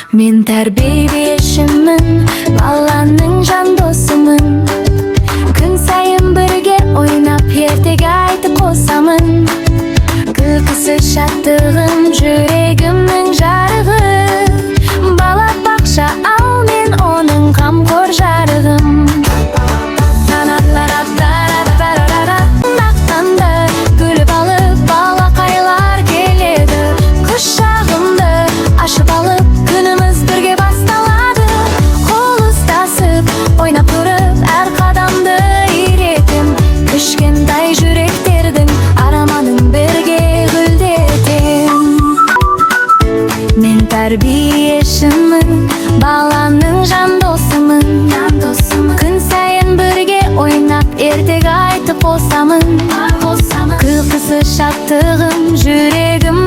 Мен тәрбиешімін, баланың жан досымын. Күн сайын бірге ойнап, ертегі айтып қосамын. Күлкісі шаттығым, жүрегімнің жарығы. Бала бақша, ал мен оның қамқор жарығым. Мақтанды күліп алып, балақайлар келеді. Құшағымды ашып алып, күніміз бірге басталады. Қол ұстасып, ойнап тұрып, әр қадамды үйретем. Кішкентай жүректердің араманын бірге гүлдетем. Мен тәрбиешімін, баланың жан досымын. Күн сайын бірге ойнап, ертегі айтып қосамын. Күлкісі шаттығым, жүрегім